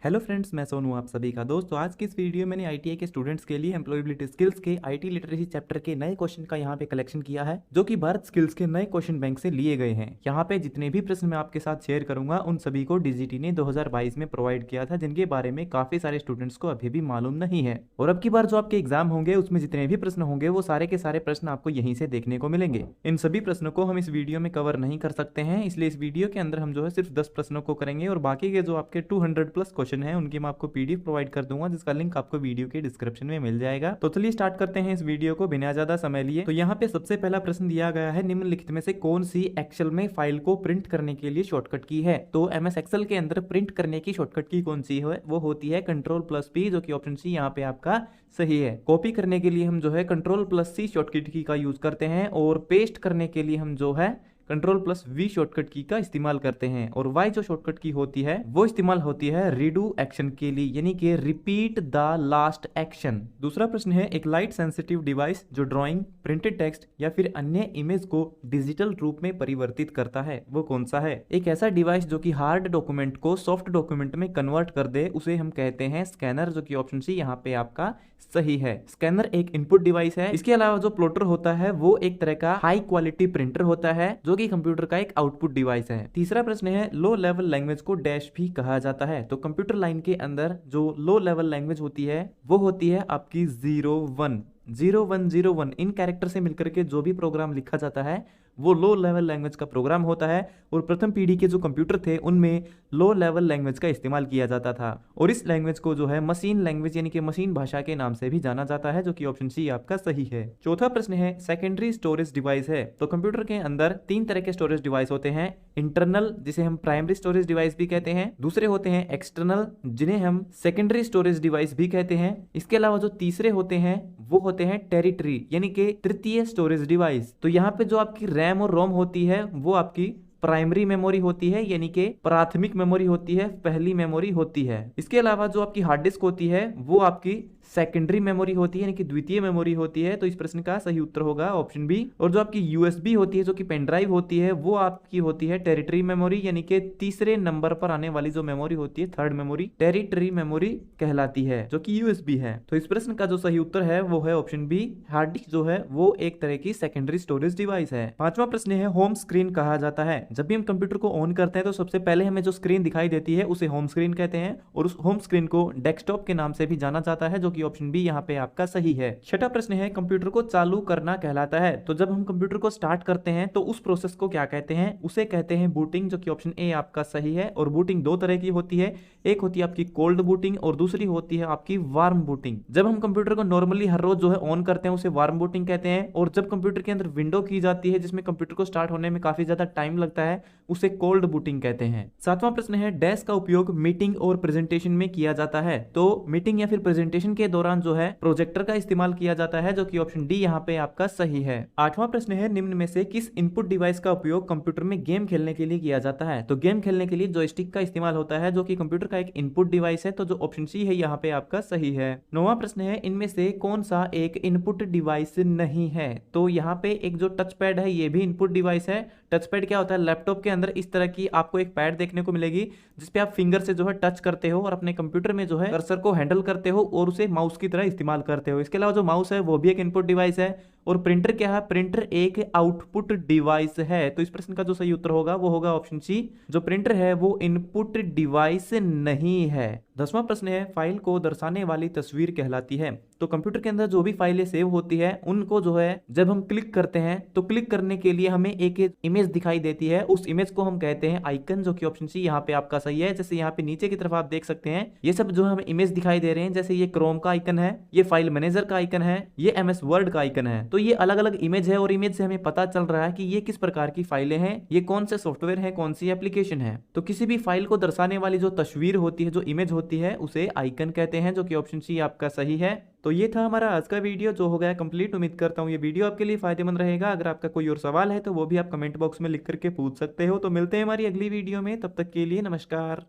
Hello friends, मैं सोनू आप सभी का दोस्त। तो आज की इस वीडियो में मैंने आईटीआई के स्टूडेंट्स के लिए एम्प्लॉयबिलिटी स्किल्स के आईटी लिटरेसी चैप्टर के नए क्वेश्चन का यहाँ पे कलेक्शन किया है, जो कि भारत स्किल्स के नए क्वेश्चन बैंक से लिए गए हैं। यहाँ पे जितने भी प्रश्न मैं आपके साथ शेयर करूंगा उन सभी को डीजीटी ने 2022 में प्रोवाइड किया था, जिनके बारे में काफी सारे स्टूडेंट्स को अभी भी मालूम नहीं है। और अब की बार जो आपके एग्जाम होंगे उसमें जितने भी प्रश्न होंगे वो सारे के सारे प्रश्न आपको यहीं से देखने को मिलेंगे। इन सभी प्रश्नों को हम इस वीडियो में कवर नहीं कर सकते हैं, इसलिए इस वीडियो के अंदर हम जो है सिर्फ 10 प्रश्नों को करेंगे और बाकी के जो आपके 200 प्लस क्वेश्चन है उनकी मैं आपको पीडीएफ प्रोवाइड कर दूंगा, जिसका लिंक आपको वीडियो के डिस्क्रिप्शन में मिल जाएगा। तो चलिए स्टार्ट करते हैं इस वीडियो को बिना ज्यादा समय लिए। तो यहाँ पे सबसे पहला प्रश्न दिया गया है, निम्नलिखित में से कौन सी एक्सेल में फाइल को प्रिंट करने के लिए शॉर्टकट की है। तो एमएस एक्सेल के अंदर प्रिंट करने की शॉर्टकट की कौन सी है, वो होती है Ctrl+P, जो कि ऑप्शन सी यहाँ पे आपका सही है। कॉपी करने के लिए हम जो है Ctrl+C शॉर्टकट की का यूज करते हैं और पेस्ट करने के लिए हम जो है Ctrl+V शॉर्टकट की का इस्तेमाल करते हैं। और Y जो शॉर्टकट की होती है वो इस्तेमाल होती है रीडू एक्शन के लिए, यानी कि रिपीट द लास्ट एक्शन। दूसरा प्रश्न है, एक लाइट सेंसिटिव डिवाइस जो ड्राइंग, प्रिंटेड टेक्स्ट या फिर अन्य इमेज को डिजिटल रूप में परिवर्तित करता है, वो कौन सा है। एक ऐसा डिवाइस जो कि हार्ड डॉक्यूमेंट को सॉफ्ट डॉक्यूमेंट में कन्वर्ट कर दे उसे हम कहते हैं स्कैनर, जो कि ऑप्शन सी यहाँ पे आपका सही है। स्कैनर एक इनपुट डिवाइस है। इसके अलावा जो प्लॉटर होता है वो एक तरह का हाई क्वालिटी प्रिंटर होता है, जो कि कंप्यूटर का एक आउटपुट डिवाइस है। तीसरा प्रश्न है, लो लेवल लैंग्वेज को डैश भी कहा जाता है। तो कंप्यूटर लाइन के अंदर जो लो लेवल लैंग्वेज होती है वो होती है आपकी 0101 इन कैरेक्टर से मिलकर के जो भी प्रोग्राम लिखा जाता है वो लो लेवल लैंग्वेज का प्रोग्राम होता है। और प्रथम पीढ़ी के जो कंप्यूटर थे उनमें लो लेवल लैंग्वेज का इस्तेमाल किया जाता था और इस लैंग्वेज को जो है मशीन लैंग्वेज यानी कि मशीन भाषा के नाम से भी जाना जाता है, जो कि ऑप्शन सी आपका सही है। चौथा प्रश्न है, सेकेंडरी स्टोरेज डिवाइस है। तो कंप्यूटर के अंदर तीन तरह के स्टोरेज डिवाइस होते हैं, इंटरनल जिसे हम प्राइमरी स्टोरेज डिवाइस भी कहते हैं, दूसरे होते हैं एक्सटर्नल जिन्हें हम सेकेंडरी स्टोरेज डिवाइस भी कहते हैं। इसके अलावा जो तीसरे होते हैं वो होते हैं टेरिटरी यानी कि तृतीय स्टोरेज डिवाइस। तो यहाँ पे जो आपकी रैम और रोम होती है वो आपकी प्राइमरी मेमोरी होती है, यानी कि प्राथमिक मेमोरी होती है, पहली मेमोरी होती है। इसके अलावा जो आपकी हार्ड डिस्क होती है वो आपकी सेकेंडरी मेमोरी होती है, यानी कि द्वितीय मेमोरी होती है। तो इस प्रश्न का सही उत्तर होगा ऑप्शन बी। और जो आपकी यूएसबी होती है, जो कि पेन ड्राइव होती है, वो आपकी होती है टेरिटरी मेमोरी, यानी कि तीसरे नंबर पर आने वाली जो मेमोरी होती है, थर्ड मेमोरी टेरिटरी मेमोरी कहलाती है, जो कि यूएसबी है। तो इस प्रश्न का जो सही उत्तर है वो है ऑप्शन बी। हार्ड डिस्क जो है वो एक तरह की सेकेंडरी स्टोरेज डिवाइस है। पांचवा प्रश्न है, होम स्क्रीन कहा जाता है। जब भी हम कंप्यूटर को ऑन करते हैं तो सबसे पहले हमें जो स्क्रीन दिखाई देती है उसे होम स्क्रीन कहते हैं और उस होम स्क्रीन को डेस्कटॉप के नाम से भी जाना जाता है, जो कि ऑप्शन बी यहाँ पे आपका सही है। छठा प्रश्न है, कंप्यूटर को चालू करना कहलाता है। तो जब हम कंप्यूटर को स्टार्ट करते हैं तो उस प्रोसेस को क्या कहते हैं, उसे कहते हैं बूटिंग, जो कि ऑप्शन ए आपका सही है। और बूटिंग दो तरह की होती है, एक होती है आपकी कोल्ड बूटिंग और दूसरी होती है आपकी वार्म बूटिंग। जब हम कंप्यूटर को नॉर्मली हर रोज जो है ऑन करते हैं उसे वार्म बूटिंग कहते हैं, और जब कंप्यूटर के अंदर विंडो की जाती है जिसमें कंप्यूटर को स्टार्ट होने में काफी ज्यादा टाइम लगता है उसे कोल्ड बूटिंग कहते हैं। सातवां प्रश्न है, डैश का उपयोग मीटिंग और प्रेजेंटेशन में किया जाता है। तो मीटिंग या फिर प्रेजेंटेशन के दौरान जो है प्रोजेक्टर का इस्तेमाल किया जाता है, जो कि ऑप्शन डी यहाँ पे आपका सही है। आठवां प्रश्न है, निम्न में से किस इनपुट डिवाइस का उपयोग कंप्यूटर में गेम खेलने के लिए किया जाता है। तो गेम खेलने के लिए जॉयस्टिक का इस्तेमाल होता है, जो कि कंप्यूटर का एक इनपुट डिवाइस है। तो जो ऑप्शन सी है यहाँ पे आपका सही है। नौवां प्रश्न है, इनमें से कौन सा एक इनपुट डिवाइस नहीं है। तो यहाँ पे एक जो टच पैड है ये भी इनपुट डिवाइस है। टच पैड क्या होता है, लैपटॉप के अंदर इस तरह की आपको एक पैड देखने को मिलेगी जिसपे आप फिंगर से जो है टच करते हो और अपने कंप्यूटर में जो है कर्सर को हैंडल करते हो और उसे माउस की तरह इस्तेमाल करते हो। इसके अलावा जो माउस है वो भी एक इनपुट डिवाइस है। और प्रिंटर क्या है, प्रिंटर एक आउटपुट डिवाइस है। तो इस प्रश्न का जो सही उत्तर होगा वो होगा ऑप्शन सी, जो प्रिंटर है वो इनपुट डिवाइस नहीं है। 10वां प्रश्न है, फाइल को दर्शाने वाली तस्वीर कहलाती है। तो कंप्यूटर के अंदर जो भी फाइलें सेव होती है उनको जो है जब हम क्लिक करते हैं तो क्लिक करने के लिए हमें एक इमेज दिखाई देती है, उस इमेज को हम कहते हैं आइकन, जो कि ऑप्शन सी यहाँ पे आपका सही है। जैसे यहाँ पे नीचे की तरफ आप देख सकते हैं ये सब जो हमें इमेज दिखाई दे रहे हैं, जैसे ये क्रोम का आइकन है, ये फाइल मैनेजर का आइकन है, ये एमएस वर्ड का आइकन है। तो ये अलग अलग इमेज है और इमेज से हमें पता चल रहा है कि ये किस प्रकार की फाइलें हैं, ये कौन से सॉफ्टवेयर है, कौन सी एप्लीकेशन है। तो किसी भी फाइल को दर्शाने वाली जो तस्वीर होती है, जो इमेज होती है, उसे आइकन कहते हैं, जो कि ऑप्शन सी आपका सही है। तो ये था हमारा आज का वीडियो जो हो गया कंप्लीट। उम्मीद करता हूँ ये वीडियो आपके लिए फायदेमंद रहेगा। अगर आपका कोई और सवाल है तो वो भी आप कमेंट बॉक्स में लिख करके पूछ सकते हो। तो मिलते हैं हमारी अगली वीडियो में, तब तक के लिए नमस्कार।